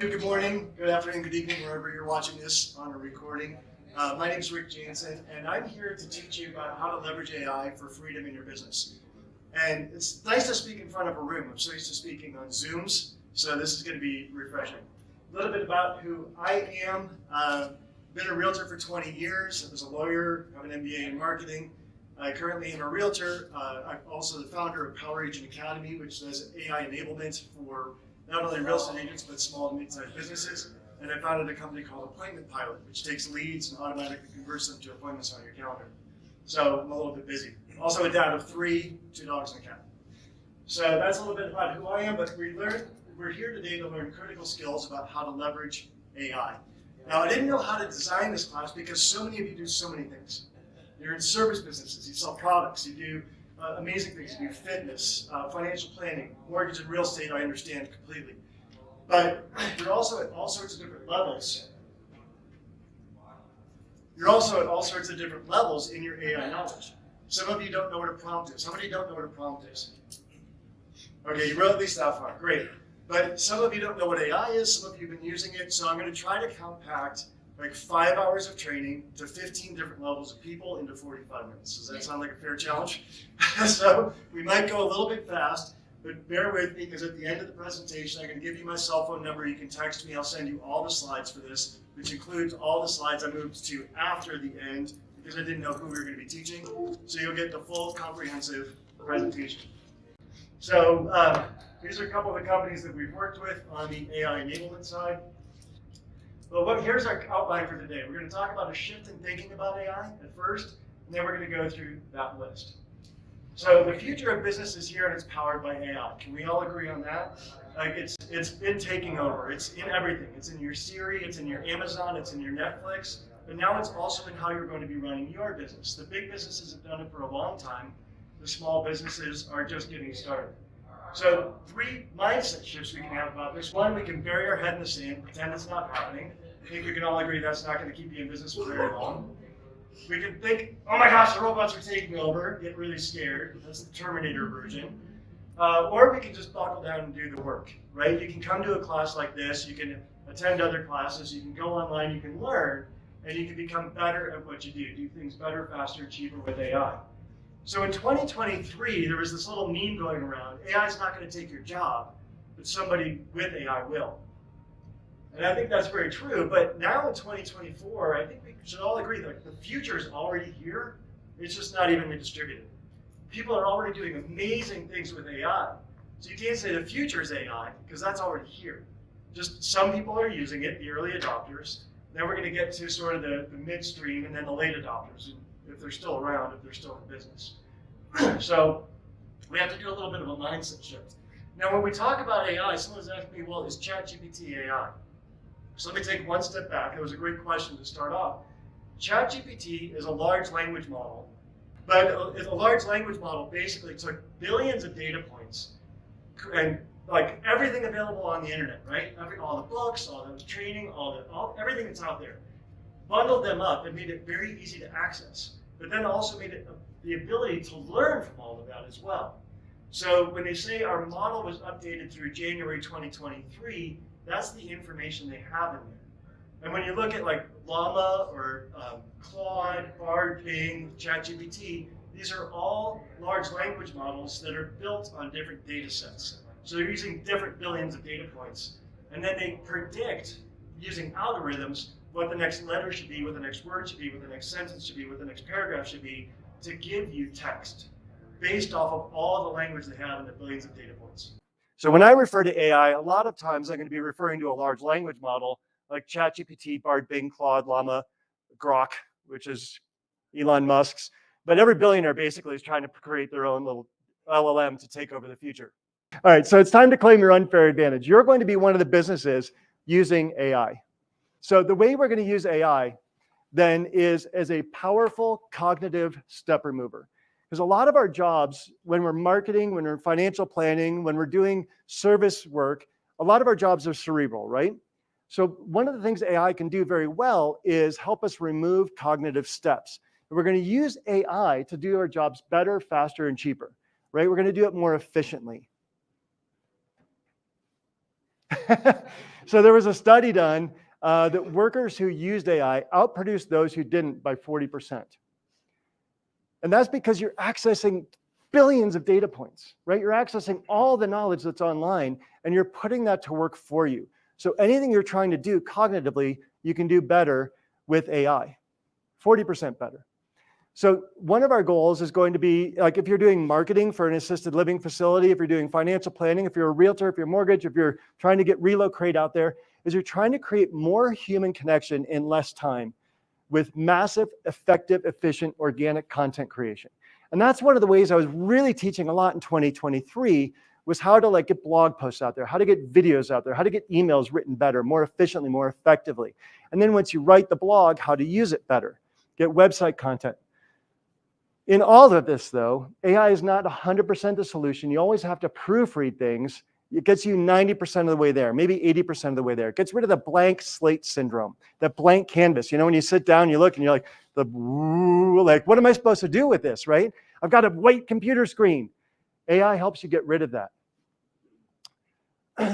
Good morning, good afternoon, good evening, wherever you're watching this on a recording. My name is Rick Janson, and I'm here to teach you about how to leverage AI for freedom in your business. And it's nice to speak in front of a room. I'm so used to speaking on Zooms, so this is going to be refreshing. A little bit about who I am. Been a realtor for 20 years. I was a lawyer, have an MBA in marketing. I currently am a realtor. I'm also the founder of Power Agent Academy, which does AI enablement for not only real estate agents, but small and mid-sized businesses. And I founded a company called Appointment Pilot, which takes leads and automatically converts them to appointments on your calendar. So I'm a little bit busy. Also a dad of 3, 2 dogs and a cat. So that's a little bit about who I am, but we're here today to learn critical skills about how to leverage AI. Now, I didn't know how to design this class because so many of you do so many things. You're in service businesses, you sell products, you do amazing things, you do fitness, financial planning, mortgage and real estate, I understand completely. But you're also at all sorts of different levels. You're also at all sorts of different levels in your AI knowledge. Some of you don't know what a prompt is. How many don't know what a prompt is? Okay, you wrote at least that far, great. But some of you don't know what AI is, some of you have been using it, so I'm going to try to compact like 5 hours of training to 15 different levels of people into 45 minutes. Does that sound like a fair challenge? So we might go a little bit fast, but bear with me because at the end of the presentation, I'm going to give you my cell phone number. You can text me. I'll send you all the slides for this, which includes all the slides I moved to after the end because I didn't know who we were going to be teaching. So you'll get the full comprehensive presentation. So these are a couple of the companies that we've worked with on the AI enablement side. But here's our outline for today. We're going to talk about a shift in thinking about AI at first, and then we're going to go through that list. So the future of business is here and it's powered by AI. Can we all agree on that? Like it's been taking over. It's in everything. It's in your Siri, it's in your Amazon, it's in your Netflix, but now it's also in how you're going to be running your business. The big businesses have done it for a long time. The small businesses are just getting started. So 3 mindset shifts we can have about this. 1, we can bury our head in the sand, pretend it's not happening. I think we can all agree that's not going to keep you in business for very long. We can think, oh my gosh, the robots are taking over, get really scared. That's the Terminator version. Or we can just buckle down and do the work, right? You can come to a class like this, you can attend other classes, you can go online, you can learn, and you can become better at what you do things better, faster, cheaper with AI. So in 2023, there was this little meme going around, AI is not going to take your job, but somebody with AI will. And I think that's very true, but now in 2024, I think we should all agree that the future is already here, it's just not evenly distributed. People are already doing amazing things with AI. So you can't say the future is AI, because that's already here. Just some people are using it, the early adopters, then we're going to get to sort of the midstream and then the late adopters, if they're still around, if they're still in business. So we have to do a little bit of a mindset shift. Now, when we talk about AI, someone's asking me, well, is ChatGPT AI? So let me take one step back. It was a great question to start off. ChatGPT is a large language model, but a large language model basically took billions of data points and like everything available on the internet, right? All the books, all the training, everything that's out there, bundled them up and made it very easy to access, but then also made it the ability to learn from all of that as well. So when they say our model was updated through January 2023, that's the information they have in there. And when you look at like Llama or Claude, Bard, Bing, ChatGPT, these are all large language models that are built on different data sets. So they're using different billions of data points. And then they predict, using algorithms, what the next letter should be, what the next word should be, what the next sentence should be, what the next paragraph should be, to give you text based off of all the language they have in the billions of data points. So when I refer to AI, a lot of times I'm going to be referring to a large language model like ChatGPT, Bard, Bing, Claude, Llama, Grok, which is Elon Musk's. But every billionaire basically is trying to create their own little LLM to take over the future. All right, so it's time to claim your unfair advantage. You're going to be one of the businesses using AI. So the way we're going to use AI then is as a powerful cognitive step remover. Because a lot of our jobs, when we're marketing, when we're financial planning, when we're doing service work, a lot of our jobs are cerebral, right? So one of the things AI can do very well is help us remove cognitive steps. And we're going to use AI to do our jobs better, faster, and cheaper, right? We're going to do it more efficiently. So there was a study done that workers who used AI outproduced those who didn't by 40%. And that's because you're accessing billions of data points, right? You're accessing all the knowledge that's online and you're putting that to work for you. So anything you're trying to do cognitively, you can do better with AI, 40% better. So one of our goals is going to be, like if you're doing marketing for an assisted living facility, if you're doing financial planning, if you're a realtor, if you're a mortgage, if you're trying to get relocate out there, is you're trying to create more human connection in less time with massive, effective, efficient, organic content creation. And that's one of the ways I was really teaching a lot in 2023 was how to like get blog posts out there, how to get videos out there, how to get emails written better, more efficiently, more effectively. And then once you write the blog, how to use it better, get website content. In all of this though, AI is not 100% the solution. You always have to proofread things. It gets you 90% of the way there, maybe 80% of the way there. It gets rid of the blank slate syndrome, that blank canvas. You know, when you sit down, you look and you're like, like, what am I supposed to do with this, right? I've got a white computer screen. AI helps you get rid of that.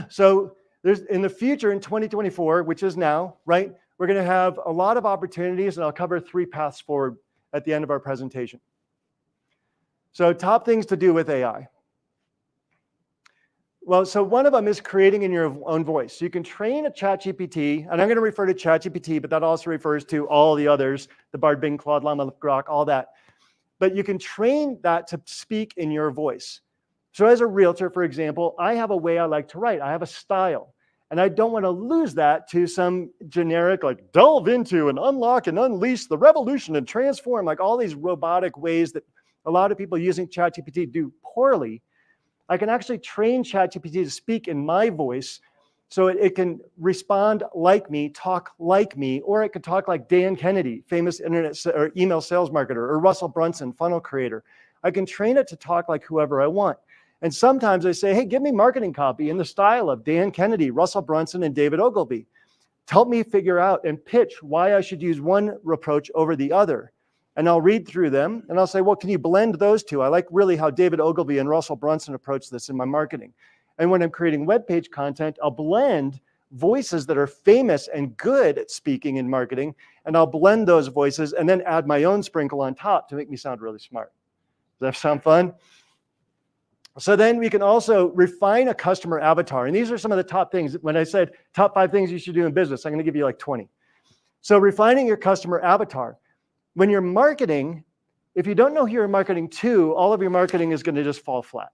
So there's in the future, in 2024, which is now, right, we're going to have a lot of opportunities, and I'll cover 3 paths forward at the end of our presentation. So top things to do with AI. Well, so one of them is creating in your own voice. So you can train a ChatGPT, and I'm going to refer to ChatGPT, but that also refers to all the others, the Bard, Bing, Claude, Llama, Grok, all that. But you can train that to speak in your voice. So as a realtor, for example, I have a way I like to write. I have a style. And I don't want to lose that to some generic, like, delve into and unlock and unleash the revolution and transform, like all these robotic ways that a lot of people using ChatGPT do poorly. I can actually train ChatGPT to speak in my voice so it can respond like me, talk like me, or it could talk like Dan Kennedy, famous internet or email sales marketer, or Russell Brunson, funnel creator. I can train it to talk like whoever I want. And sometimes I say, hey, give me marketing copy in the style of Dan Kennedy, Russell Brunson, and David Ogilvy. Help me figure out and pitch why I should use one approach over the other. And I'll read through them and I'll say, well, can you blend those two? I like really how David Ogilvy and Russell Brunson approach this in my marketing. And when I'm creating web page content, I'll blend voices that are famous and good at speaking in marketing, and I'll blend those voices and then add my own sprinkle on top to make me sound really smart. Does that sound fun? So then we can also refine a customer avatar. And these are some of the top things. When I said top 5 things you should do in business, I'm going to give you like 20. So refining your customer avatar. When you're marketing, if you don't know who you're marketing to, all of your marketing is going to just fall flat,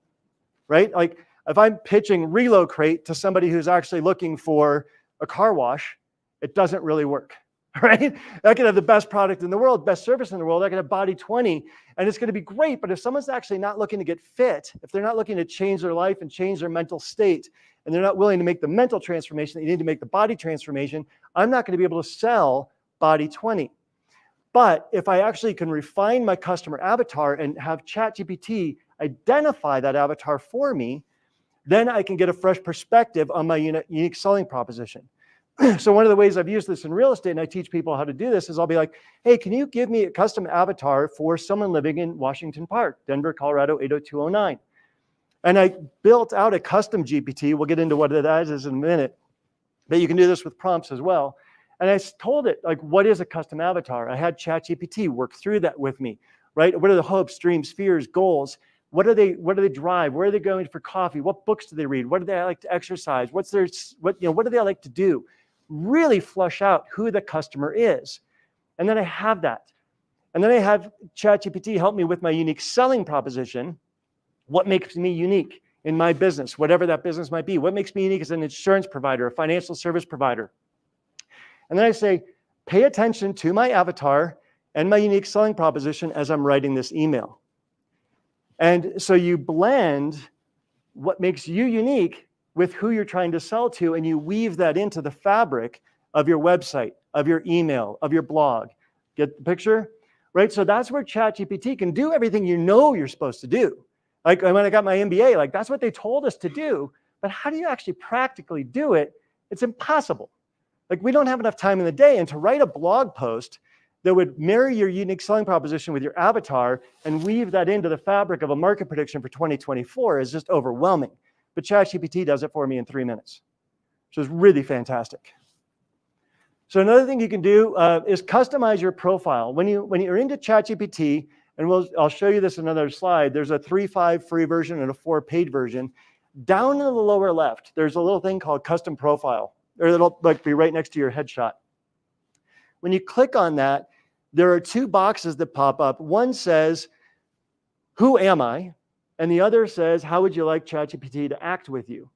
right? Like if I'm pitching relocate to somebody who's actually looking for a car wash, it doesn't really work, right? I could have the best product in the world, best service in the world. I could have body 20, and it's going to be great. But if someone's actually not looking to get fit, if they're not looking to change their life and change their mental state, and they're not willing to make the mental transformation that you need to make the body transformation, I'm not going to be able to sell body 20. But if I actually can refine my customer avatar and have ChatGPT identify that avatar for me, then I can get a fresh perspective on my unique selling proposition. So one of the ways I've used this in real estate, and I teach people how to do this, is I'll be like, hey, can you give me a custom avatar for someone living in Washington Park, Denver, Colorado, 80209? And I built out a custom GPT. We'll get into what it is in a minute. But you can do this with prompts as well. And I told it, like, what is a custom avatar? I had ChatGPT work through that with me, right? What are the hopes, dreams, fears, goals? What do they drive? Where are they going for coffee? What books do they read? What do they like to exercise? What do they like to do? Really flush out who the customer is. And then I have that. And then I have ChatGPT help me with my unique selling proposition. What makes me unique in my business, whatever that business might be? What makes me unique as an insurance provider, a financial service provider? And then I say, pay attention to my avatar and my unique selling proposition as I'm writing this email. And so you blend what makes you unique with who you're trying to sell to, and you weave that into the fabric of your website, of your email, of your blog. Get the picture? Right? So that's where ChatGPT can do everything you know you're supposed to do. Like when I got my MBA, like that's what they told us to do. But how do you actually practically do it? It's impossible. Like we don't have enough time in the day, and to write a blog post that would marry your unique selling proposition with your avatar and weave that into the fabric of a market prediction for 2024 is just overwhelming. But ChatGPT does it for me in 3 minutes. So it's really fantastic. So another thing you can do is customize your profile. When you're into ChatGPT, and I'll show you this in another slide, there's a 3.5 free version and a 4 paid version. Down in the lower left, there's a little thing called custom profile, or it'll like be right next to your headshot. When you click on that, there are 2 boxes that pop up. One says, who am I? And the other says, how would you like ChatGPT to act with you?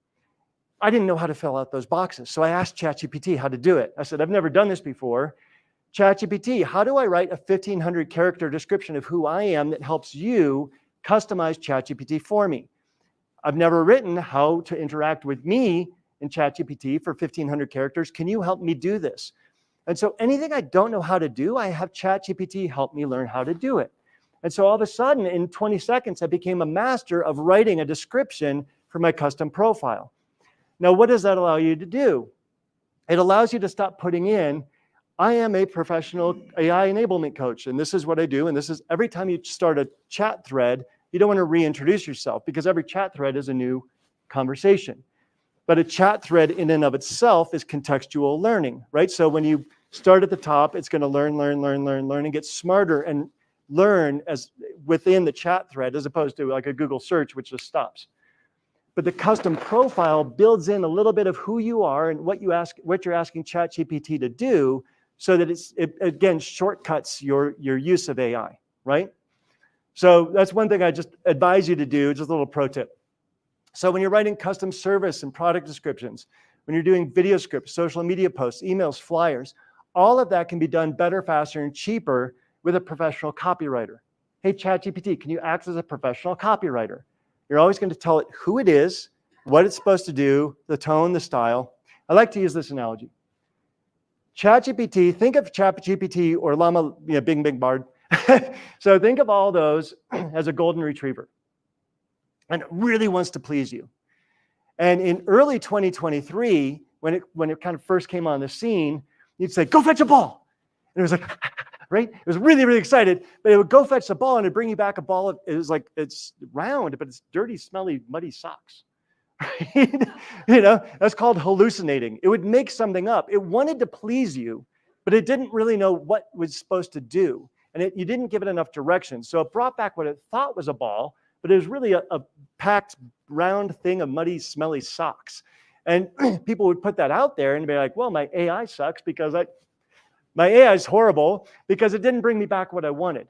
I didn't know how to fill out those boxes. So I asked ChatGPT how to do it. I said, I've never done this before. ChatGPT, how do I write a 1,500 character description of who I am that helps you customize ChatGPT for me? I've never written how to interact with me in ChatGPT for 1,500 characters. Can you help me do this? And so anything I don't know how to do, I have ChatGPT help me learn how to do it. And so all of a sudden, in 20 seconds, I became a master of writing a description for my custom profile. Now, what does that allow you to do? It allows you to stop putting in, I am a professional AI enablement coach, and this is what I do, and this is every time you start a chat thread, you don't want to reintroduce yourself because every chat thread is a new conversation. But a chat thread in and of itself is contextual learning, right? So when you start at the top, it's going to learn, and get smarter and learn as within the chat thread as opposed to like a Google search, which just stops. But the custom profile builds in a little bit of who you are and what you're asking ChatGPT to do, so that it again shortcuts your use of AI, right? So that's one thing I just advise you to do, just a little pro tip. So when you're writing custom service and product descriptions, when you're doing video scripts, social media posts, emails, flyers, all of that can be done better, faster, and cheaper with a professional copywriter. Hey, ChatGPT, can you act as a professional copywriter? You're always going to tell it who it is, what it's supposed to do, the tone, the style. I like to use this analogy. ChatGPT, think of ChatGPT or Llama, Bing Bard. So think of all those as a golden retriever. And it really wants to please you. And in early 2023, when it kind of first came on the scene, you'd say, go fetch a ball. And it was like, right? It was really, really excited, but it would go fetch the ball and it'd bring you back a ball of, it was like, it's round, but it's dirty, smelly, muddy socks. Right? That's called hallucinating. It would make something up. It wanted to please you, but it didn't really know what it was supposed to do. And you didn't give it enough direction. So it brought back what it thought was a ball, but it was really a packed round thing of muddy, smelly socks. And people would put that out there and be like, well, my AI sucks because my AI is horrible because it didn't bring me back what I wanted.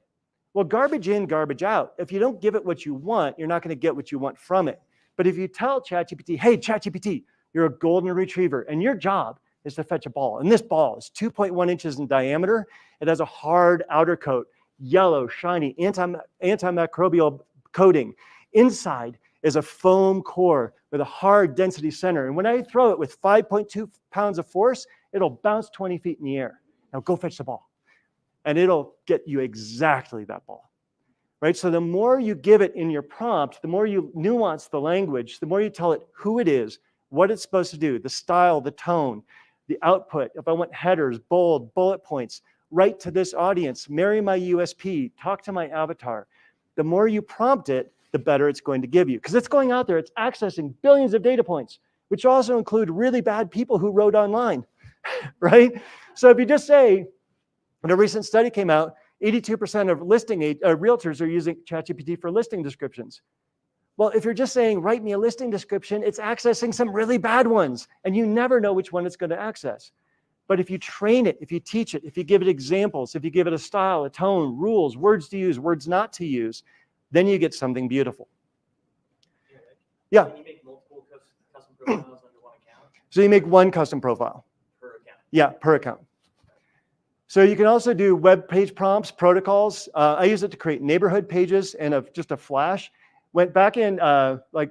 Well, garbage in, garbage out. If you don't give it what you want, you're not going to get what you want from it. But if you tell ChatGPT, hey, ChatGPT, you're a golden retriever, and your job is to fetch a ball. And this ball is 2.1 inches in diameter. It has a hard outer coat, yellow, shiny, antimicrobial coating. Inside is a foam core with a hard density center. And when I throw it with 5.2 pounds of force, it'll bounce 20 feet in the air. Now go fetch the ball. And it'll get you exactly that ball. Right? So the more you give it in your prompt, the more you nuance the language, the more you tell it who it is, what it's supposed to do, the style, the tone, the output. If I want headers, bold, bullet points, write to this audience, marry my USP, talk to my avatar. The more you prompt it, the better it's going to give you. Because it's going out there, it's accessing billions of data points, which also include really bad people who wrote online, right? So if you just say, when a recent study came out, 82% of realtors are using ChatGPT for listing descriptions. Well, if you're just saying, write me a listing description, it's accessing some really bad ones, and you never know which one it's going to access. But if you train it, if you teach it, if you give it examples, if you give it a style, a tone, rules, words to use, words not to use, then you get something beautiful. Yeah. Can you make multiple custom profiles under one account? So you make one custom profile. Per account? Yeah, per account. So you can also do web page prompts, protocols. I use it to create neighborhood pages and just a flash. Went back in like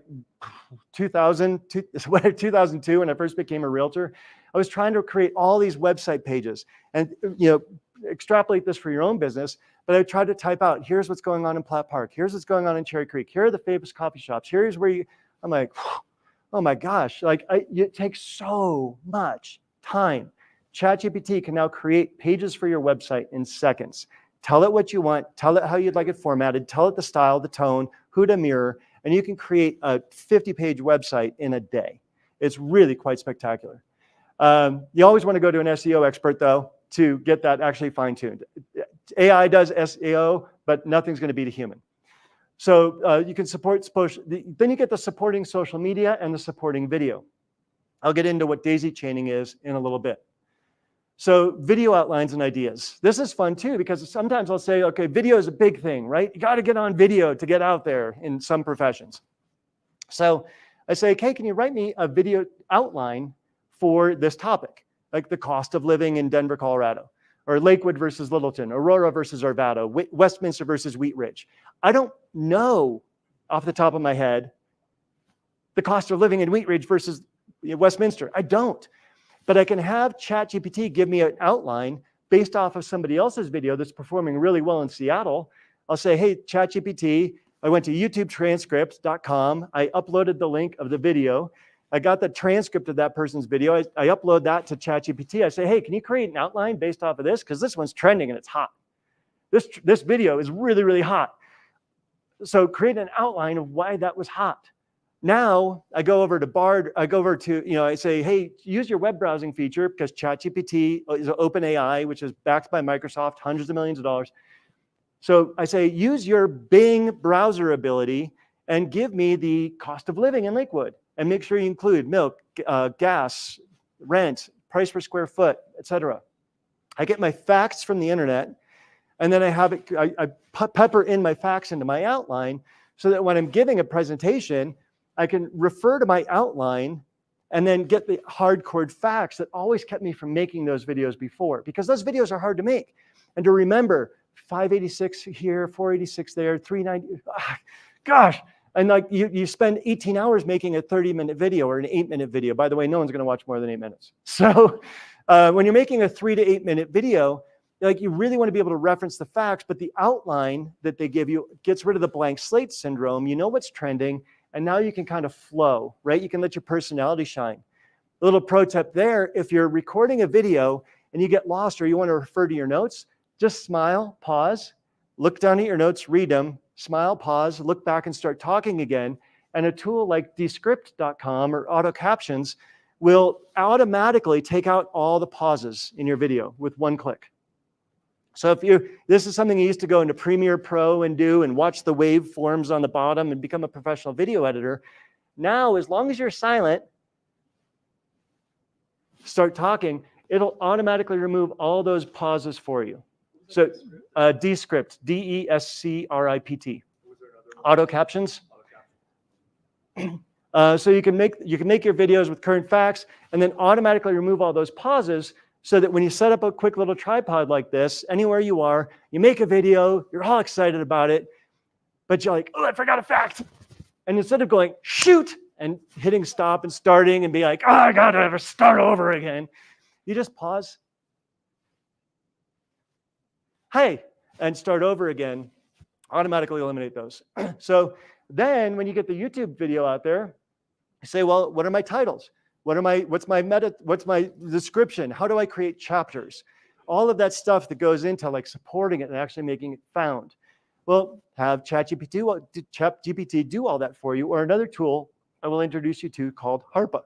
2002 when I first became a realtor. I was trying to create all these website pages and extrapolate this for your own business. But I tried to type out, here's what's going on in Platt Park. Here's what's going on in Cherry Creek. Here are the famous coffee shops. Here's where I'm like, oh my gosh, it takes so much time. ChatGPT can now create pages for your website in seconds. Tell it what you want, tell it how you'd like it formatted, tell it the style, the tone, who to mirror, and you can create a 50-page website in a day. It's really quite spectacular. You always want to go to an SEO expert, though, to get that actually fine-tuned. AI does SEO, but nothing's going to beat a human. So you can support, then you get the supporting social media and the supporting video. I'll get into what daisy chaining is in a little bit. So video outlines and ideas. This is fun too, because sometimes I'll say, okay, video is a big thing, right? You got to get on video to get out there in some professions. So I say, okay, can you write me a video outline for this topic? Like the cost of living in Denver, Colorado, or Lakewood versus Littleton, Aurora versus Arvada, Westminster versus Wheat Ridge. I don't know off the top of my head the cost of living in Wheat Ridge versus Westminster. I don't. But I can have ChatGPT give me an outline based off of somebody else's video that's performing really well in Seattle. I'll say, hey, ChatGPT, I went to YouTubetranscripts.com. I uploaded the link of the video. I got the transcript of that person's video. I upload that to ChatGPT. I say, hey, can you create an outline based off of this? Because this one's trending and it's hot. This video is really, really hot. So create an outline of why that was hot. Now I go over to Bard, I say, hey, use your web browsing feature because ChatGPT is OpenAI, which is backed by Microsoft, hundreds of millions of dollars. So I say, use your Bing browser ability and give me the cost of living in Lakewood. And make sure you include milk, gas, rent, price per square foot, etc. I get my facts from the internet, and then I pepper in my facts into my outline so that when I'm giving a presentation, I can refer to my outline and then get the hardcore facts that always kept me from making those videos before, because those videos are hard to make. And to remember, 586 here, 486 there, 390, gosh. And like you spend 18 hours making a 30-minute video or an 8-minute video. By the way, no one's going to watch more than 8 minutes. So when you're making a 3 to 8 minute video, like you really want to be able to reference the facts, but the outline that they give you gets rid of the blank slate syndrome. You know what's trending, and now you can kind of flow, right? You can let your personality shine. A little pro tip there, if you're recording a video and you get lost or you want to refer to your notes, just smile, pause, look down at your notes, read them, smile, pause, look back and start talking again. And a tool like descript.com or auto captions will automatically take out all the pauses in your video with one click. So this is something you used to go into Premiere Pro and do and watch the waveforms on the bottom and become a professional video editor. Now, as long as you're silent, start talking, it'll automatically remove all those pauses for you. So Descript, DESCRIPT, auto captions. So you can make your videos with current facts and then automatically remove all those pauses, so that when you set up a quick little tripod like this, anywhere you are, you make a video, you're all excited about it, but you're like, oh, I forgot a fact. And instead of going, shoot, and hitting stop and starting and be like, oh, I got to start over again, you just pause. Hey, and start over again, automatically eliminate those. So then when you get the YouTube video out there, you say, well, what are my titles? What's my description? How do I create chapters? All of that stuff that goes into like supporting it and actually making it found. Well, have ChatGPT do all that for you, or another tool I will introduce you to called Harpa.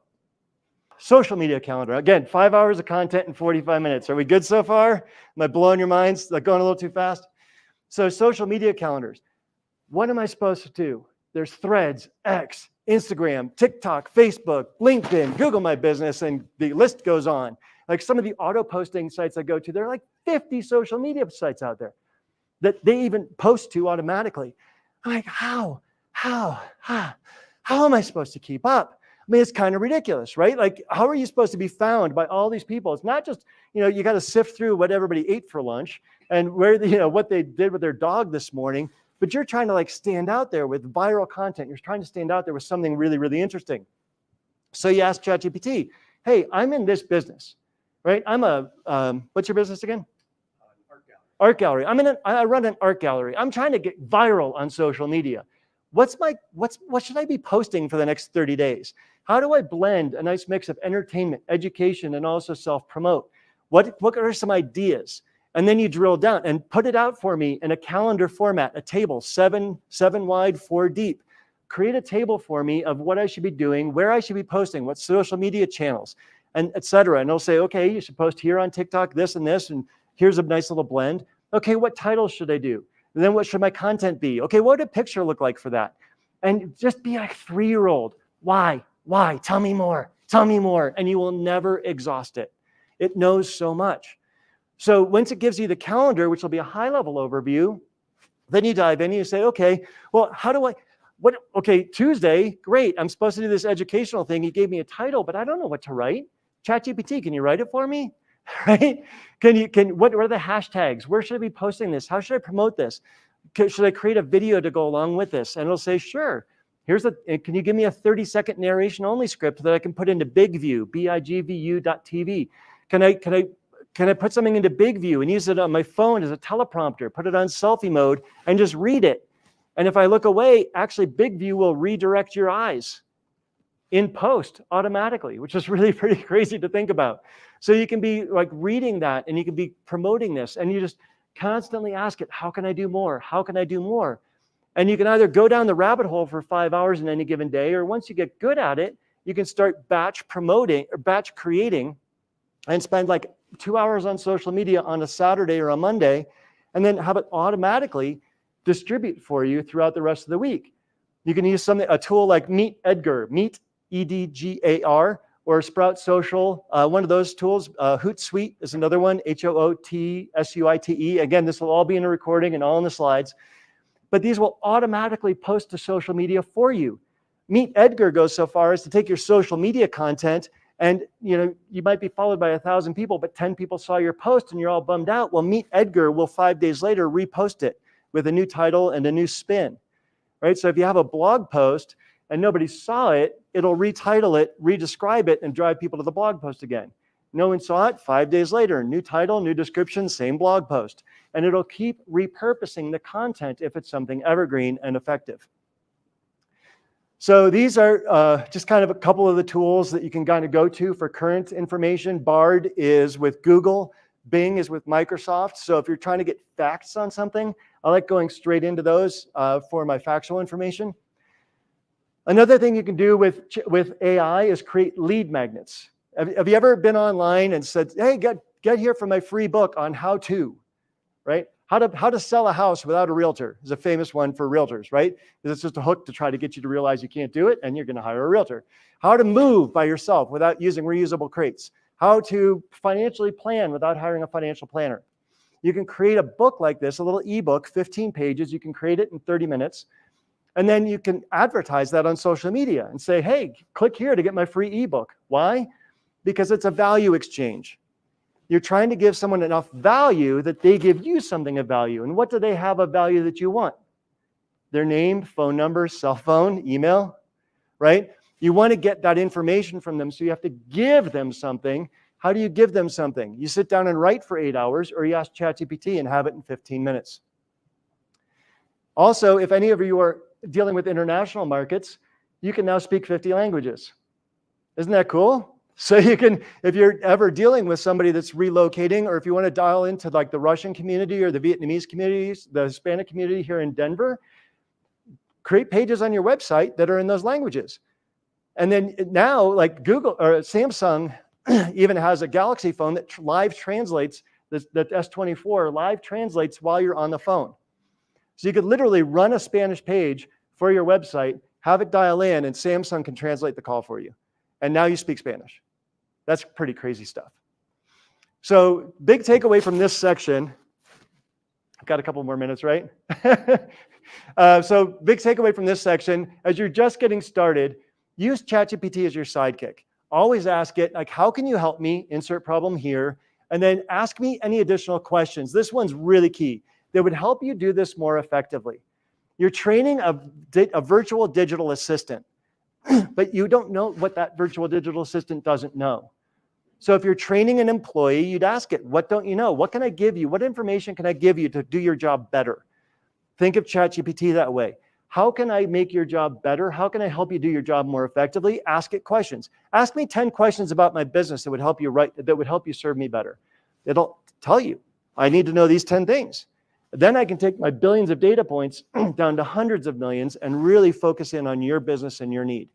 Social media calendar. Again, 5 hours of content in 45 minutes. Are we good so far? Am I blowing your minds? Like going a little too fast? So social media calendars. What am I supposed to do? There's Threads, X, Instagram, TikTok, Facebook, LinkedIn, Google My Business, and the list goes on. Like some of the auto posting sites I go to, there are like 50 social media sites out there that they even post to automatically. I'm like, how am I supposed to keep up? I mean, it's kind of ridiculous, right? Like, how are you supposed to be found by all these people? It's not just, you got to sift through what everybody ate for lunch and what they did with their dog this morning. But you're trying to like stand out there with viral content. You're trying to stand out there with something really, really interesting. So you ask ChatGPT, hey, I'm in this business, right? I'm what's your business again? Art gallery. I run an art gallery. I'm trying to get viral on social media. What should I be posting for the next 30 days? How do I blend a nice mix of entertainment, education, and also self-promote? What are some ideas? And then you drill down and put it out for me in a calendar format, a table, seven wide, 4 deep. create a table for me of what I should be doing, where I should be posting, what social media channels, and et cetera. And it'll say, okay, you should post here on TikTok, this, and here's a nice little blend. Okay, what titles should I do? And then what should my content be? Okay, what would a picture look like for that? And just be like 3-year-old. Why? Tell me more. Tell me more. And you will never exhaust it. It knows so much. So once it gives you the calendar, which will be a high-level overview, then you dive in and you say, okay, well, okay, Tuesday, great. I'm supposed to do this educational thing. You gave me a title, but I don't know what to write. ChatGPT, can you write it for me? Right? What are the hashtags? Where should I be posting this? How should I promote this? Should I create a video to go along with this? And it'll say, sure. Can you give me a 30-second narration only script that I can put into BigView, BIGVU.tv? Can I put something into BigView and use it on my phone as a teleprompter, put it on selfie mode and just read it? And if I look away, actually BigView will redirect your eyes in post automatically, which is really pretty crazy to think about. So you can be like reading that and you can be promoting this and you just constantly ask it, how can I do more? How can I do more? And you can either go down the rabbit hole for 5 hours in any given day, or once you get good at it, you can start batch promoting or batch creating and spend like 2 hours on social media on a Saturday or a Monday, and then have it automatically distribute for you throughout the rest of the week. You can use a tool like Meet Edgar, Meet Edgar, or Sprout Social, one of those tools. Hootsuite is another one, HOOTSUITE. Again, this will all be in a recording and all in the slides. But these will automatically post to social media for you. Meet Edgar goes so far as to take your social media content and you might be followed by 1,000 people, but 10 people saw your post and you're all bummed out. Well, Meet Edgar will 5 days later repost it with a new title and a new spin, right? So if you have a blog post and nobody saw it, it'll retitle it, redescribe it, and drive people to the blog post again. No one saw it, 5 days later, new title, new description, same blog post. And it'll keep repurposing the content if it's something evergreen and effective. So these are just kind of a couple of the tools that you can kind of go to for current information. Bard is with Google. Bing is with Microsoft. So if you're trying to get facts on something, I like going straight into those for my factual information. Another thing you can do with AI is create lead magnets. Have you ever been online and said, hey, get here for my free book on how to, right? How to sell a house without a realtor is a famous one for realtors, right? Because it's just a hook to try to get you to realize you can't do it and you're going to hire a realtor. How to move by yourself without using reusable crates. How to financially plan without hiring a financial planner. You can create a book like this, a little ebook, 15 pages. You can create it in 30 minutes. And then you can advertise that on social media and say, hey, click here to get my free ebook. Why? Because it's a value exchange. You're trying to give someone enough value that they give you something of value. And what do they have of value that you want? Their name, phone number, cell phone, email, right? You want to get that information from them, so you have to give them something. How do you give them something? You sit down and write for 8 hours, or you ask ChatGPT and have it in 15 minutes. Also, if any of you are dealing with international markets, you can now speak 50 languages. Isn't that cool? So you can, if you're ever dealing with somebody that's relocating, or if you want to dial into like the Russian community or the Vietnamese communities, the Hispanic community here in Denver, create pages on your website that are in those languages. And then now, like Google or Samsung even has a Galaxy phone that live translates, that S24 live translates while you're on the phone. So you could literally run a Spanish page for your website, have it dial in, and Samsung can translate the call for you. And now you speak Spanish. That's pretty crazy stuff. So big takeaway from this section. I've got a couple more minutes, right? So big takeaway from this section, as you're just getting started, use ChatGPT as your sidekick. Always ask it, like, how can you help me? Insert problem here. And then ask me any additional questions. This one's really key. That would help you do this more effectively. You're training a virtual digital assistant, but you don't know what that virtual digital assistant doesn't know. So if you're training an employee, you'd ask it, what don't you know? What can I give you? What information can I give you to do your job better? Think of ChatGPT that way. How can I make your job better? How can I help you do your job more effectively? Ask it questions. Ask me 10 questions about my business that would help you serve me better. It'll tell you, I need to know these 10 things. Then I can take my billions of data points down to hundreds of millions and really focus in on your business and your need.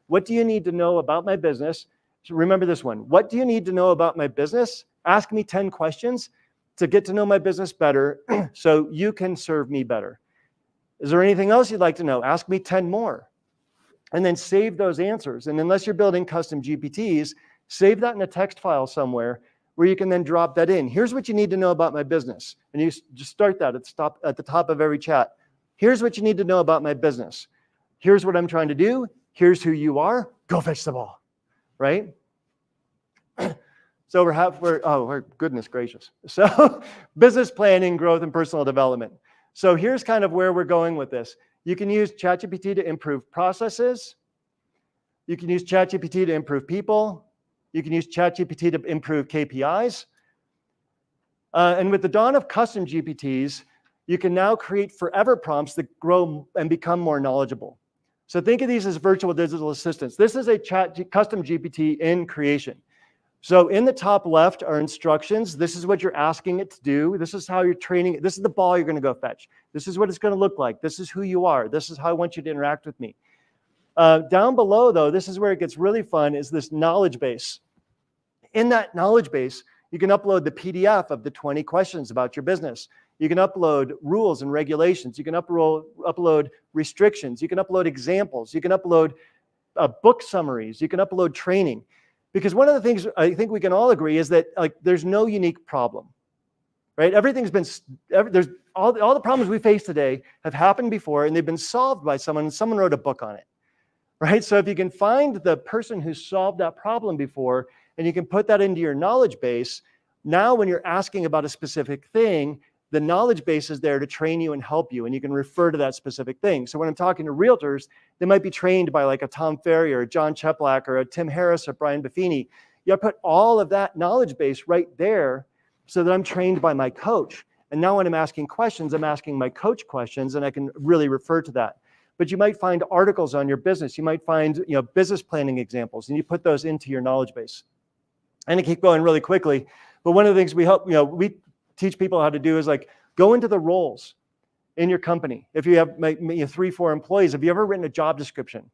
What do you need to know about my business? So remember this one. What do you need to know about my business? Ask me 10 questions to get to know my business better so you can serve me better. Is there anything else you'd like to know? Ask me 10 more. And then save those answers. And unless you're building custom GPTs, save that in a text file somewhere where you can then drop that in. Here's what you need to know about my business. And you just start that at the top of every chat. Here's what you need to know about my business. Here's what I'm trying to do. Here's who you are. Go fetch the ball, right? So we're goodness gracious. So business planning, growth, and personal development. So here's kind of where we're going with this. You can use ChatGPT to improve processes. You can use ChatGPT to improve people. You can use ChatGPT to improve KPIs. And with the dawn of custom GPTs, you can now create forever prompts that grow and become more knowledgeable. So think of these as virtual digital assistants. This is a custom GPT in creation. So in the top left are instructions. This is what you're asking it to do. This is how you're training it. This is the ball you're going to go fetch. This is what it's going to look like. This is who you are. This is how I want you to interact with me. Down below, though, this is where it gets really fun, is this knowledge base. In that knowledge base, you can upload the PDF of the 20 questions about your business. You can upload rules and regulations. You can upload restrictions. You can upload examples. You can upload book summaries. You can upload training. Because one of the things I think we can all agree is that there's no unique problem, right? There's all the problems we face today have happened before, and they've been solved by someone, and someone wrote a book on it, right? So if you can find the person who solved that problem before, and you can put that into your knowledge base, now when you're asking about a specific thing, the knowledge base is there to train you and help you, and you can refer to that specific thing. So when I'm talking to realtors, they might be trained by like a Tom Ferry or a John Cheplack or a Tim Harris or Brian Buffini. You put all of that knowledge base right there so that I'm trained by my coach. And now when I'm asking questions, I'm asking my coach questions, and I can really refer to that. But you might find articles on your business. You might find business planning examples, and you put those into your knowledge base. And I keep going really quickly. But one of the things we teach people how to do is go into the roles in your company. If you have 3-4 employees, have you ever written a job description?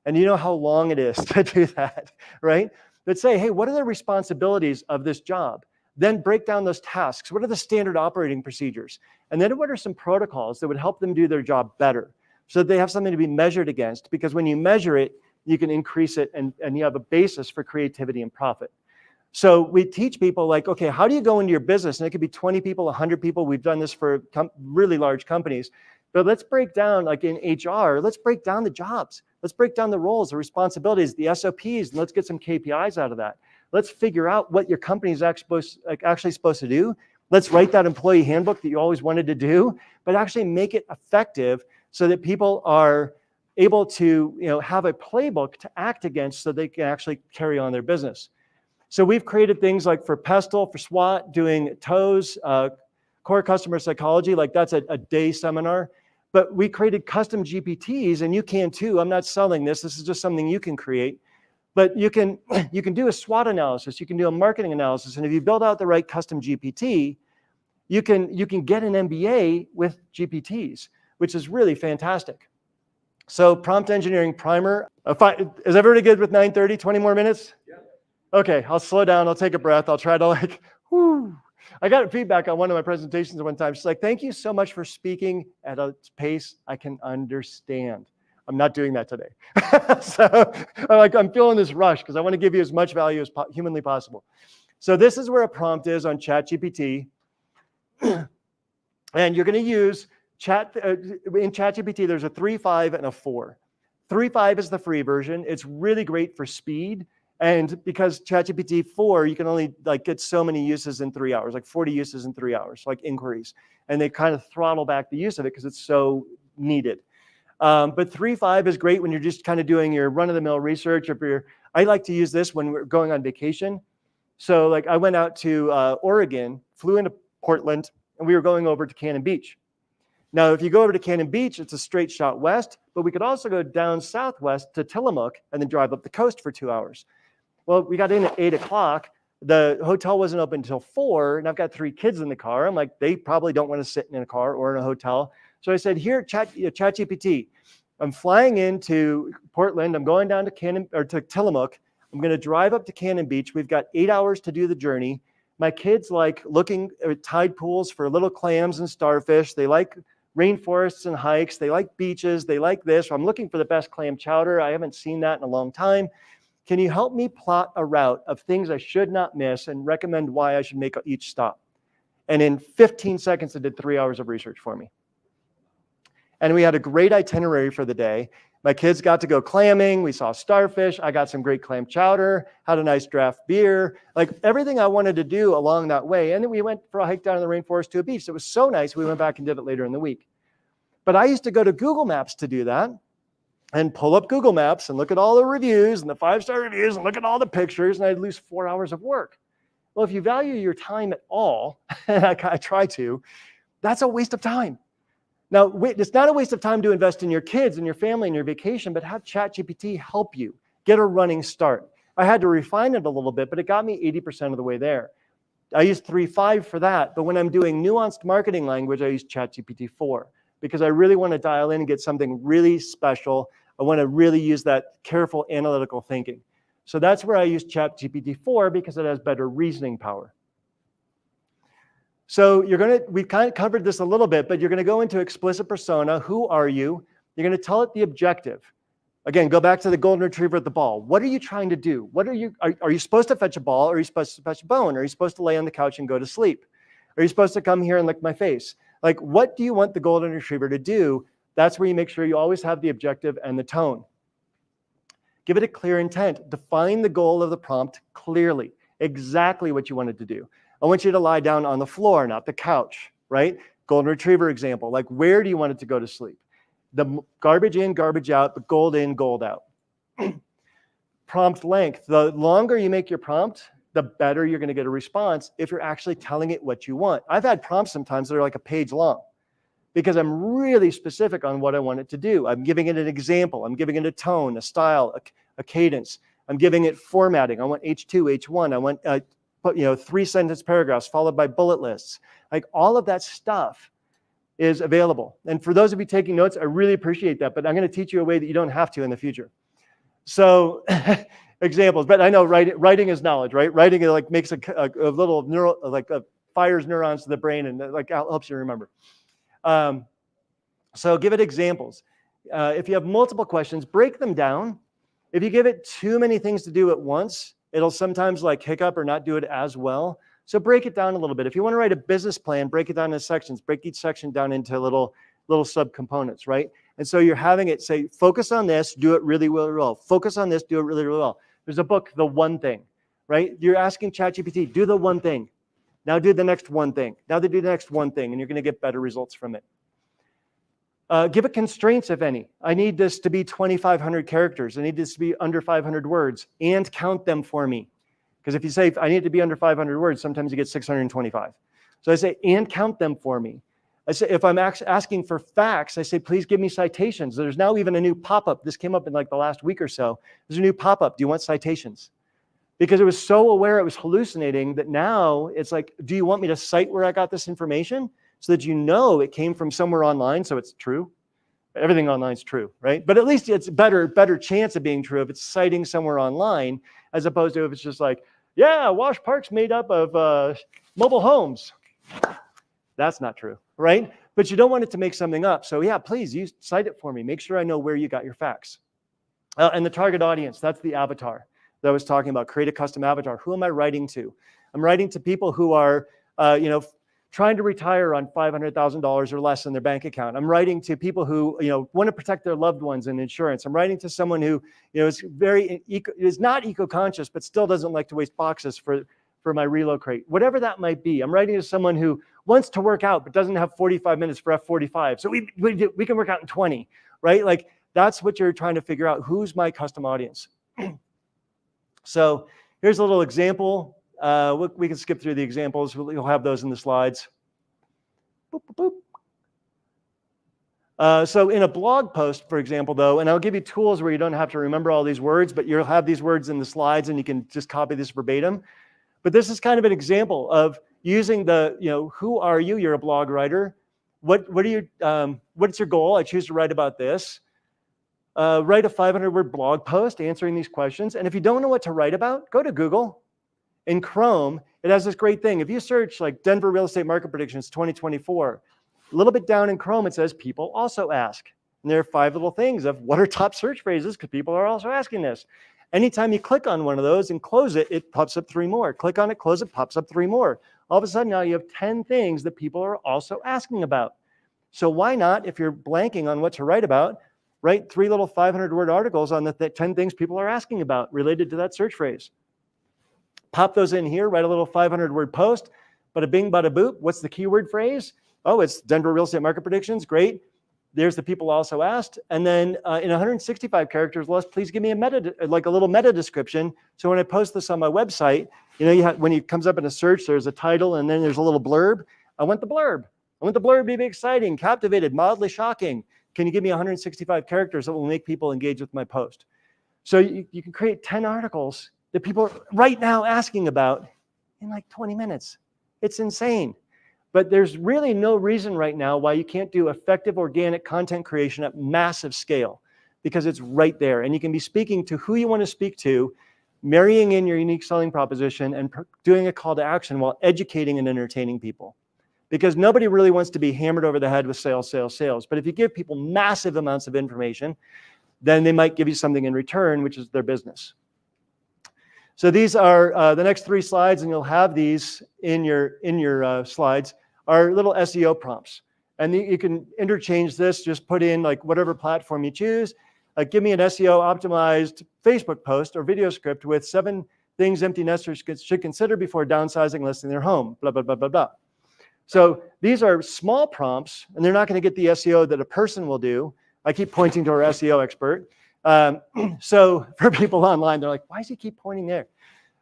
And you know how long it is to do that, right? But say, hey, what are the responsibilities of this job? Then break down those tasks. What are the standard operating procedures? And then what are some protocols that would help them do their job better so that they have something to be measured against? Because when you measure it, you can increase it, and you have a basis for creativity and profit. So we teach people okay, how do you go into your business? And it could be 20 people, 100 people. We've done this for really large companies. But let's break down, in HR, let's break down the jobs. Let's break down the roles, the responsibilities, the SOPs, and let's get some KPIs out of that. Let's figure out what your company is actually supposed to do. Let's write that employee handbook that you always wanted to do, but actually make it effective so that people are able to have a playbook to act against so they can actually carry on their business. So we've created things like for Pestle, for SWOT, doing TOES, core customer psychology, that's a day seminar. But we created custom GPTs, and you can too. I'm not selling this. This is just something you can create. But you can do a SWOT analysis. You can do a marketing analysis. And if you build out the right custom GPT, you can get an MBA with GPTs, which is really fantastic. So prompt engineering primer. Is everybody good with 9:30? 20 more minutes? Yeah. Okay, I'll slow down. I'll take a breath. I'll try to whoo. I got feedback on one of my presentations one time. She's like, thank you so much for speaking at a pace I can understand. I'm not doing that today. So I'm feeling this rush because I want to give you as much value as humanly possible. So this is where a prompt is on ChatGPT. And you're going to use in ChatGPT, there's a 3.5 and a 4. 3.5 is the free version. It's really great for speed. And because ChatGPT 4, you can only get so many uses in 3 hours, 40 uses in 3 hours, inquiries. And they kind of throttle back the use of it because it's so needed. But 3.5 is great when you're just kind of doing your run-of-the-mill research. I like to use this when we're going on vacation. So I went out to Oregon, flew into Portland, and we were going over to Cannon Beach. Now, if you go over to Cannon Beach, it's a straight shot west, but we could also go down southwest to Tillamook and then drive up the coast for 2 hours. Well, we got in at 8 o'clock. The hotel wasn't open until 4, and I've got 3 kids in the car. I'm like, they probably don't want to sit in a car or in a hotel. So I said, here, ChatGPT, I'm flying into Portland. I'm going down to Tillamook. I'm going to drive up to Cannon Beach. We've got 8 hours to do the journey. My kids like looking at tide pools for little clams and starfish. They like rainforests and hikes. They like beaches. They like this. I'm looking for the best clam chowder. I haven't seen that in a long time. Can you help me plot a route of things I should not miss and recommend why I should make each stop? And in 15 seconds, it did 3 hours of research for me. And we had a great itinerary for the day. My kids got to go clamming. We saw starfish. I got some great clam chowder, had a nice draft beer, like everything I wanted to do along that way. And then we went for a hike down in the rainforest to a beach. It was so nice. We went back and did it later in the week. But I used to go to Google Maps to do that and pull up Google Maps and look at all the reviews and the 5-star reviews and look at all the pictures, and I'd lose 4 hours of work. Well, if you value your time at all, and I try to, that's a waste of time. Now, it's not a waste of time to invest in your kids and your family and your vacation, but have ChatGPT help you get a running start. I had to refine it a little bit, but it got me 80% of the way there. I use 3.5 for that, but when I'm doing nuanced marketing language, I use ChatGPT 4 because I really want to dial in and get something really special. I want to really use that careful analytical thinking. So that's where I use ChatGPT 4 because it has better reasoning power. So we kind of covered this a little bit, but you're going to go into explicit persona. Who are you? You're going to tell it the objective. Again, go back to the golden retriever at the ball. What are you trying to do? Are you supposed to fetch a ball? Or are you supposed to fetch a bone? Are you supposed to lay on the couch and go to sleep? Are you supposed to come here and lick my face? Like, what do you want the golden retriever to do? That's where you make sure you always have the objective and the tone. Give it a clear intent. Define the goal of the prompt clearly, exactly what you want it to do. I want you to lie down on the floor, not the couch, right? Golden retriever example, like where do you want it to go to sleep? The garbage in, garbage out, but gold in, gold out. Prompt length. The longer you make your prompt, the better you're going to get a response if you're actually telling it what you want. I've had prompts sometimes that are like a page long because I'm really specific on what I want it to do. I'm giving it an example. I'm giving it a tone, a style, a cadence. I'm giving it formatting. I want H2, H1. I want 3-sentence paragraphs followed by bullet lists. Like all of that stuff is available. And for those of you taking notes, I really appreciate that, but I'm going to teach you a way that you don't have to in the future. So examples, but I know writing is knowledge, right? Writing like makes a little neural, fires neurons to the brain and like helps you remember. So give it examples. If you have multiple questions, break them down. If you give it too many things to do at once, it'll sometimes like hiccup or not do it as well. So break it down a little bit. If you want to write a business plan, break it down into sections. Break each section down into little subcomponents, right? And so you're having it say, focus on this, do it really, really well. Focus on this, do it really, really well. There's a book, The One Thing, right? You're asking ChatGPT, do the one thing. Now do the next one thing. Now they do the next one thing, and you're going to get better results from it. Give it constraints, if any. I need this to be 2,500 characters. I need this to be under 500 words, and count them for me. Because if you say, I need it to be under 500 words, sometimes you get 625. So I say, and count them for me. I say, if I'm asking for facts, I say, please give me citations. There's now even a new pop-up. This came up in like the last week or so. There's a new pop-up. Do you want citations? Because it was so aware it was hallucinating that now it's like, do you want me to cite where I got this information? So that you know it came from somewhere online, so it's true. Everything online is true, right? But at least it's better chance of being true if it's citing somewhere online, as opposed to if it's just like, yeah, Wash Park's made up of mobile homes. That's not true, right? But you don't want it to make something up. So yeah, please cite it for me. Make sure I know where you got your facts. And the target audience, that's the avatar that I was talking about. Create a custom avatar. Who am I writing to? I'm writing to people who are, trying to retire on $500,000 or less in their bank account. I'm writing to people who, want to protect their loved ones in insurance. I'm writing to someone who, is not eco-conscious, but still doesn't like to waste boxes for my relocate. Whatever that might be. I'm writing to someone who wants to work out, but doesn't have 45 minutes for F45. So we can work out in 20, right? Like that's what you're trying to figure out. Who's my custom audience? So here's a little example. We can skip through the examples. You'll have those in the slides. Boop, boop, boop. So in a blog post, for example, though, and I'll give you tools where you don't have to remember all these words, but you'll have these words in the slides and you can just copy this verbatim. But this is kind of an example of using the, who are you? You're a blog writer. What's your goal? I choose to write about this. Write a 500-word blog post answering these questions. And if you don't know what to write about, go to Google. In Chrome, it has this great thing. If you search like Denver real estate market predictions 2024, a little bit down in Chrome, it says people also ask. And there are 5 little things of what are top search phrases because people are also asking this. Anytime you click on one of those and close it, it pops up 3 more. Click on it, close it, pops up 3 more. All of a sudden now you have 10 things that people are also asking about. So why not, if you're blanking on what to write about, write 3 little 500-word articles on the 10 things people are asking about related to that search phrase. Pop those in here, write a little 500-word post, bada bing, bada boop. What's the keyword phrase? Oh, it's Denver real estate market predictions. Great. There's the people also asked. And then in 165 characters less, please give me a little meta description. So when I post this on my website, when it comes up in a search, there's a title and then there's a little blurb. I want the blurb. I want the blurb to be exciting, captivated, mildly shocking. Can you give me 165 characters that will make people engage with my post? So you can create 10 articles that people are right now asking about in like 20 minutes. It's insane. But there's really no reason right now why you can't do effective organic content creation at massive scale, because it's right there. And you can be speaking to who you want to speak to, marrying in your unique selling proposition and doing a call to action while educating and entertaining people. Because nobody really wants to be hammered over the head with sales, sales, sales. But if you give people massive amounts of information, then they might give you something in return, which is their business. So these are the next 3 slides, and you'll have these in your slides, are little SEO prompts. And you can interchange this, just put in like whatever platform you choose. Give me an SEO-optimized Facebook post or video script with 7 things empty nesters should consider before downsizing, listing their home, blah, blah, blah, blah, blah. So these are small prompts, and they're not going to get the SEO that a person will do. I keep pointing to our SEO expert. So for people online, they're like, why does he keep pointing there?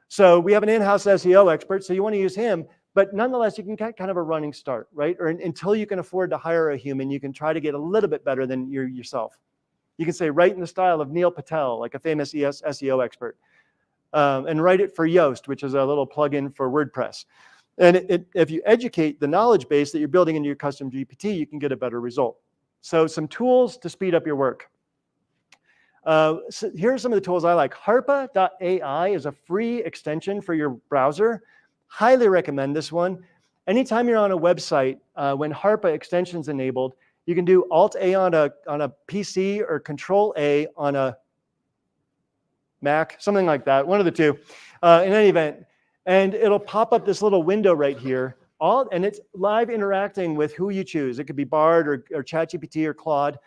So we have an in-house SEO expert, so you want to use him, but nonetheless, you can get kind of a running start, right? Or until you can afford to hire a human, you can try to get a little bit better than yourself. You can say, write in the style of Neil Patel, like a famous SEO expert, and write it for Yoast, which is a little plugin for WordPress. And if you educate the knowledge base that you're building into your custom GPT, you can get a better result. So some tools to speed up your work. So here are some of the tools I like. Harpa.ai is a free extension for your browser. Highly recommend this one. Anytime you're on a website, when Harpa extension's enabled, you can do Alt-A on a PC or Control-A on a Mac, something like that, one of the two, in any event. And it'll pop up this little window right here, and it's live interacting with who you choose. It could be Bard or ChatGPT or Claude,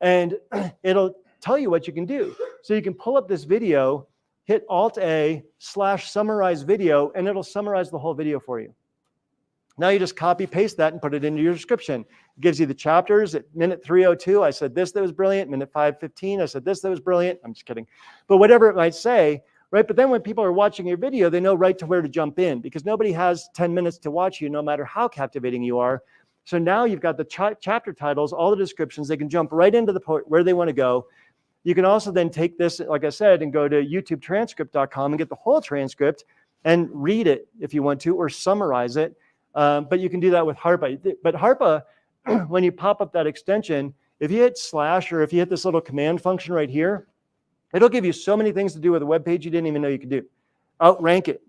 and it'll tell you what you can do. So you can pull up this video, hit Alt-A/summarize video, and it'll summarize the whole video for you. Now you just copy paste that and put it into your description. It gives you the chapters. At minute 3:02, I said this that was brilliant. Minute 5:15, I said this that was brilliant. I'm just kidding. But whatever it might say, right? But then when people are watching your video, they know right to where to jump in, because nobody has 10 minutes to watch you, no matter how captivating you are. So now you've got the chapter titles, all the descriptions. They can jump right into the point where they want to go. You can also then take this, like I said, and go to YouTubetranscript.com and get the whole transcript and read it if you want to, or summarize it. But you can do that with Harpa. But Harpa, when you pop up that extension, if you hit / or if you hit this little command function right here, it'll give you so many things to do with a web page you didn't even know you could do. Outrank it,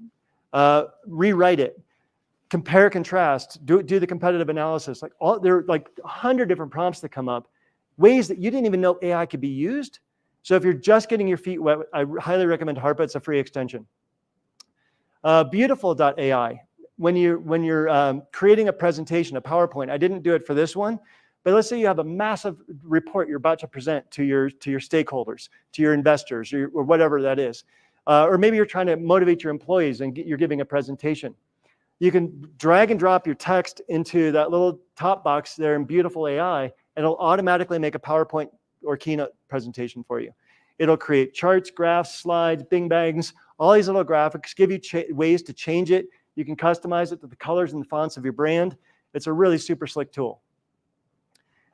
rewrite it, compare, contrast, do the competitive analysis. There are like 100 different prompts that come up, ways that you didn't even know AI could be used. So if you're just getting your feet wet, I highly recommend Harpa. It's a free extension. Beautiful.ai. When you're creating a presentation, a PowerPoint, I didn't do it for this one, but let's say you have a massive report you're about to present to your stakeholders, to your investors, or whatever that is. Or maybe you're trying to motivate your employees and you're giving a presentation. You can drag and drop your text into that little top box there in Beautiful.ai, and it'll automatically make a PowerPoint or keynote presentation for you. It'll create charts, graphs, slides, bing bangs, all these little graphics, give you ways to change it. You can customize it to the colors and the fonts of your brand. It's a really super slick tool.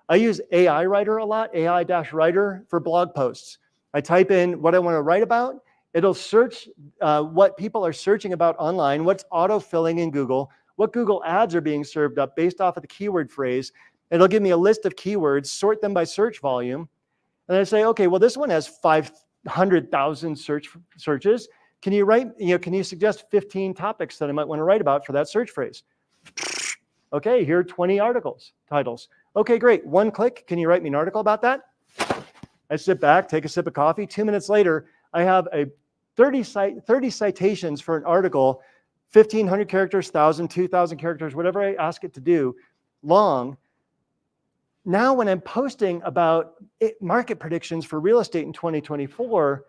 I use AI-Writer a lot, AI-Writer for blog posts. I type in what I want to write about, It'll search what people are searching about online, what's auto-filling in Google, what Google ads are being served up based off of the keyword phrase. It'll give me a list of keywords, sort them by search volume. And I say, okay, well, this one has 500,000 searches. Can you suggest 15 topics that I might want to write about for that search phrase? Okay, here are 20 titles. Okay, great. One click. Can you write me an article about that? I sit back, take a sip of coffee. 2 minutes later, I have 30 citations for an article, 1,500 characters, 1,000, 2,000 characters, whatever I ask it to do, long. Now, when I'm posting about market predictions for real estate in 2024,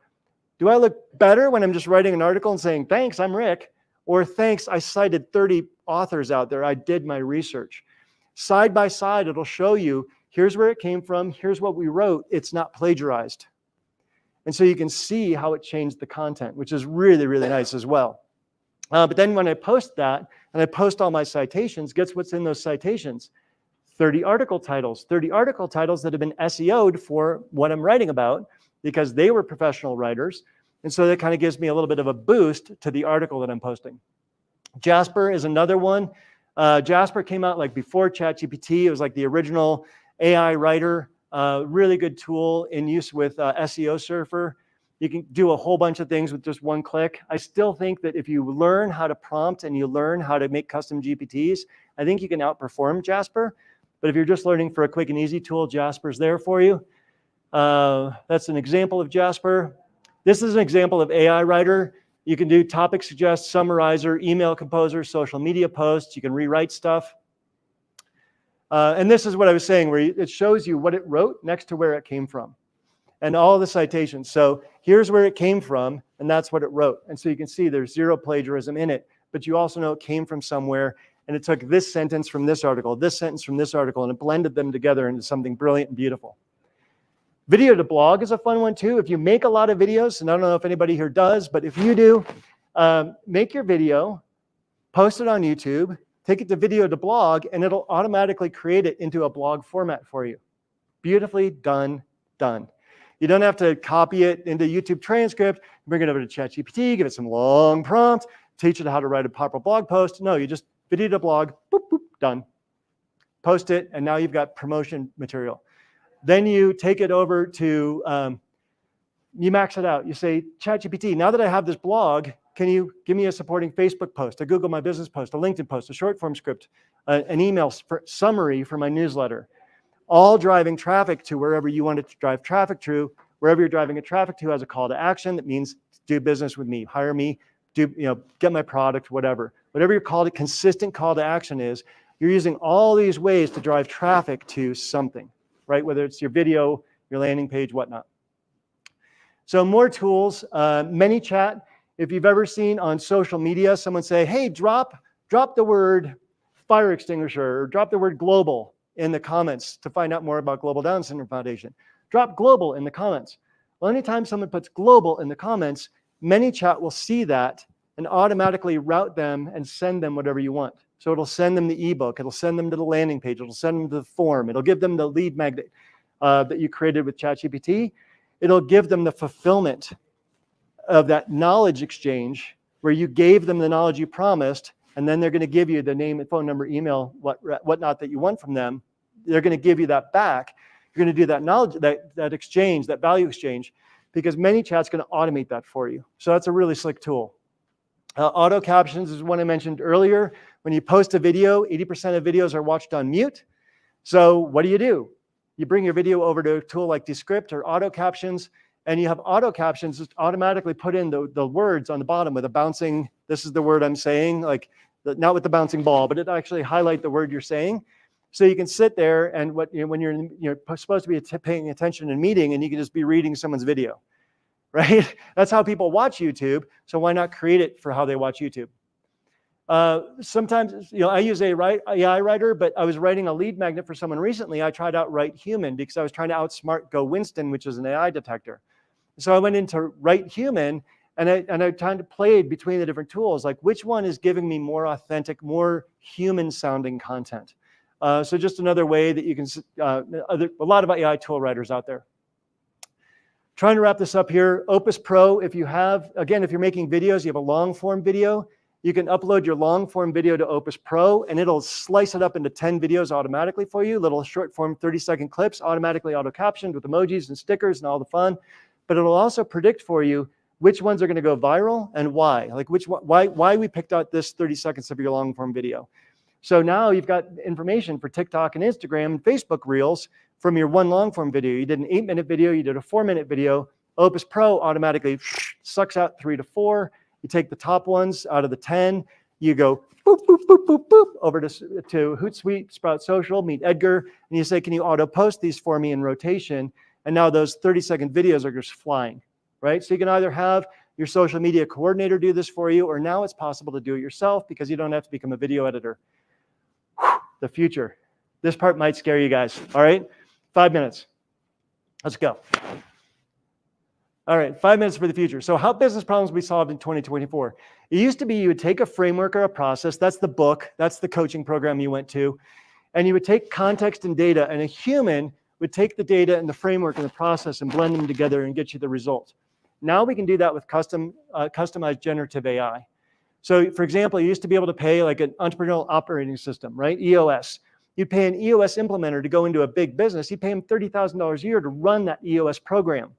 do I look better when I'm just writing an article and saying, thanks, I'm Rick, or thanks, I cited 30 authors out there, I did my research? Side by side, it'll show you, here's where it came from, here's what we wrote, it's not plagiarized. And so you can see how it changed the content, which is really, really nice as well. But then when I post that, and I post all my citations, guess what's in those citations? 30 article titles that have been SEO'd for what I'm writing about, because they were professional writers. And so that kind of gives me a little bit of a boost to the article that I'm posting. Jasper is another one. Jasper came out like before ChatGPT. It was like the original AI writer, really good tool in use with SEO Surfer. You can do a whole bunch of things with just one click. I still think that if you learn how to prompt and you learn how to make custom GPTs, I think you can outperform Jasper. But if you're just learning for a quick and easy tool, Jasper's there for you. That's an example of Jasper. This is an example of AI Writer. You can do topic suggest, summarizer, email composer, social media posts. You can rewrite stuff. And this is what I was saying, where it shows you what it wrote next to where it came from and all the citations. So here's where it came from, and that's what it wrote. And so you can see there's zero plagiarism in it, but you also know it came from somewhere, and it took this sentence from this article, this sentence from this article, and it blended them together into something brilliant and beautiful. VideotoBlog is a fun one too. If you make a lot of videos, and I don't know if anybody here does, but if you do, make your video, post it on YouTube, take it to VideotoBlog, and it'll automatically create it into a blog format for you. Beautifully done. You don't have to copy it into YouTube transcript, bring it over to ChatGPT, give it some long prompt, teach it how to write a proper blog post. No, you just VideotoBlog, boop, boop, done. Post it, and now you've got promotion material. Then you take it over to, you max it out. You say, ChatGPT, now that I have this blog, can you give me a supporting Facebook post, a Google My Business post, a LinkedIn post, a short form script, an email summary for my newsletter, all driving traffic to wherever you want it to drive traffic to. Wherever you're driving a traffic to has a call to action that means do business with me, hire me, get my product, whatever. Whatever your consistent call to action is, you're using all these ways to drive traffic to something, right? Whether it's your video, your landing page, whatnot. So more tools, ManyChat. If you've ever seen on social media, someone say, hey, drop the word fire extinguisher, or drop the word global in the comments to find out more about Global Down Syndrome Foundation. Drop global in the comments. Well, anytime someone puts global in the comments, ManyChat will see that and automatically route them and send them whatever you want. So it'll send them the ebook, it'll send them to the landing page, it'll send them to the form, it'll give them the lead magnet that you created with ChatGPT. It'll give them the fulfillment of that knowledge exchange where you gave them the knowledge you promised, and then they're going to give you the name, phone number, email, whatnot that you want from them. They're going to give you that back. You're going to do that knowledge, that exchange, that value exchange, because ManyChat's going to automate that for you. So that's a really slick tool. Auto captions is one I mentioned earlier. When you post a video, 80% of videos are watched on mute. So what do? You bring your video over to a tool like Descript or Auto Captions, and you have auto captions just automatically put in the words on the bottom with a bouncing, this is the word I'm saying, like not with the bouncing ball, but it actually highlight the word you're saying. So you can sit there and when you're supposed to be paying attention in a meeting, and you can just be reading someone's video, right? That's how people watch YouTube. So why not create it for how they watch YouTube? Sometimes, I use AI Writer, but I was writing a lead magnet for someone recently. I tried out Write Human because I was trying to outsmart Go Winston, which is an AI detector. So I went into Write Human, and I tried to play between the different tools, like which one is giving me more authentic, more human-sounding content. So just another way that you can, a lot of AI tool writers out there. Trying to wrap this up here. Opus Pro, if you're making videos, you have a long form video, you can upload your long form video to Opus Pro and it'll slice it up into 10 videos automatically for you, little short form 30-second clips, automatically auto-captioned with emojis and stickers and all the fun. But it'll also predict for you which ones are going to go viral and why. Like why we picked out this 30 seconds of your long form video. So now you've got information for TikTok and Instagram and Facebook Reels from your one long form video. You did an 8-minute video, you did a 4-minute video. Opus Pro automatically sucks out 3 to 4. You take the top ones out of the 10, you go boop, boop, boop, boop, boop, over to Hootsuite, Sprout Social, Meet Edgar, and you say, can you auto post these for me in rotation? And now those 30-second videos are just flying, right? So you can either have your social media coordinator do this for you, or now it's possible to do it yourself because you don't have to become a video editor. The future. This part might scare you guys, all right? 5 minutes. Let's go. All right, 5 minutes for the future. So how business problems will be solved in 2024. It used to be you would take a framework or a process, that's the book, that's the coaching program you went to, and you would take context and data, and a human would take the data and the framework and the process and blend them together and get you the result. Now we can do that with customized generative AI. So for example, you used to be able to pay like an entrepreneurial operating system, right? EOS. You'd pay an EOS implementer to go into a big business. You'd pay him $30,000 a year to run that EOS program.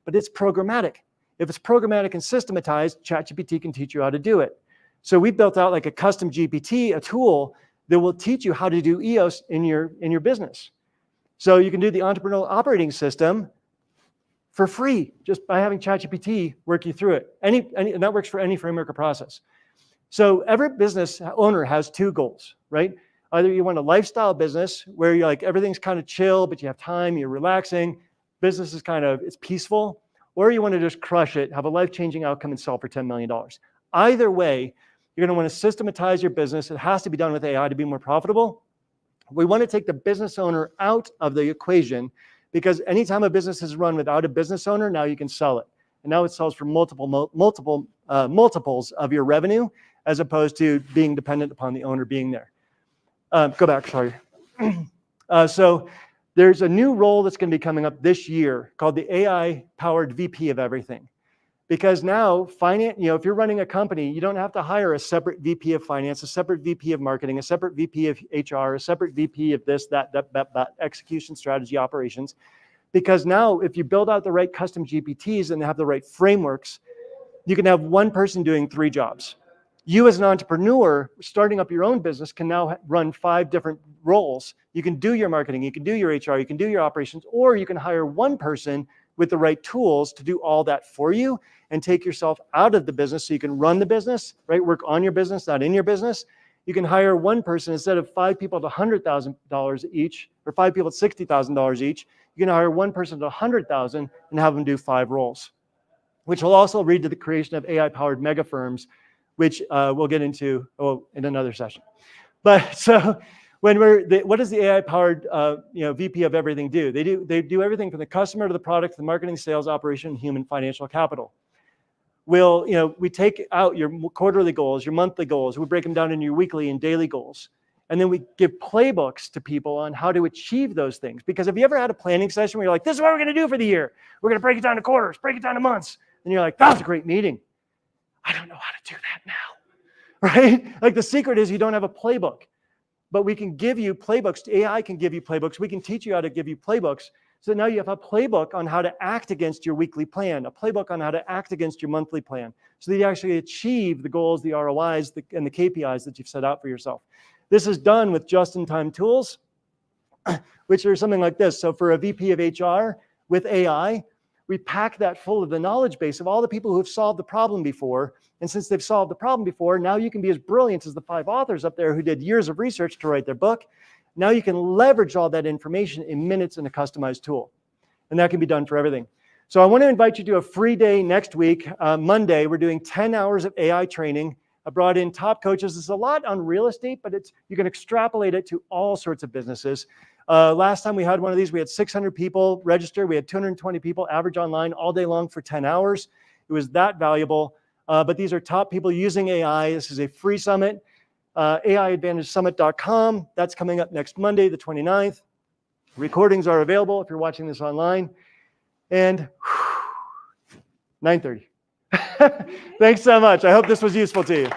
But it's programmatic. If it's programmatic and systematized, ChatGPT can teach you how to do it. So we built out like a custom GPT, a tool that will teach you how to do EOS in your business. So you can do the entrepreneurial operating system for free just by having ChatGPT work you through it. And that works for any framework or process. So every business owner has 2 goals, right? Either you want a lifestyle business where you're like everything's kind of chill, but you have time, you're relaxing, business is it's peaceful, or you want to just crush it, have a life-changing outcome and sell for $10 million. Either way, you're going to want to systematize your business. It has to be done with AI to be more profitable. We want to take the business owner out of the equation because anytime a business is run without a business owner, now you can sell it. And now it sells for multiples of your revenue as opposed to being dependent upon the owner being there. Go back, sorry. So there's a new role that's going to be coming up this year called the AI-powered VP of Everything. Because now, if you're running a company, you don't have to hire a separate VP of finance, a separate VP of marketing, a separate VP of HR, a separate VP of this, that, execution, strategy, operations. Because now, if you build out the right custom GPTs and have the right frameworks, you can have one person doing 3 jobs. You as an entrepreneur, starting up your own business, can now run 5 different roles. You can do your marketing, you can do your HR, you can do your operations, or you can hire one person with the right tools to do all that for you and take yourself out of the business so you can run the business, right? Work on your business, not in your business. You can hire one person instead of 5 people at $100,000 each, or 5 people at $60,000 each. You can hire one person at $100,000 and have them do 5 roles, which will also lead to the creation of AI-powered mega firms, which we'll get into in another session. But so what does the AI-powered VP of Everything do? They do everything from the customer to the product, the marketing, sales, operation, human financial capital. We take out your quarterly goals, your monthly goals. We break them down into your weekly and daily goals. And then we give playbooks to people on how to achieve those things. Because have you ever had a planning session where you're like, this is what we're going to do for the year. We're going to break it down to quarters, break it down to months. And you're like, that was a great meeting. I don't know how to do that now, right? Like the secret is you don't have a playbook, but we can give you playbooks. AI can give you playbooks. We can teach you how to give you playbooks. So now you have a playbook on how to act against your weekly plan, a playbook on how to act against your monthly plan, so that you actually achieve the goals, the ROIs, and the KPIs that you've set out for yourself. This is done with just-in-time tools, which are something like this. So for a VP of HR with AI, we pack that full of the knowledge base of all the people who have solved the problem before. And since they've solved the problem before, now you can be as brilliant as the 5 authors up there who did years of research to write their book. Now you can leverage all that information in minutes in a customized tool. And that can be done for everything. So I want to invite you to a free day next week, Monday. We're doing 10 hours of AI training. I brought in top coaches. It's a lot on real estate, but you can extrapolate it to all sorts of businesses. Last time we had one of these, we had 600 people register. We had 220 people average online all day long for 10 hours. It was that valuable. But these are top people using AI. This is a free summit, AIadvantagesummit.com. That's coming up next Monday, the 29th. Recordings are available if you're watching this online. And 9:30. Thanks so much. I hope this was useful to you.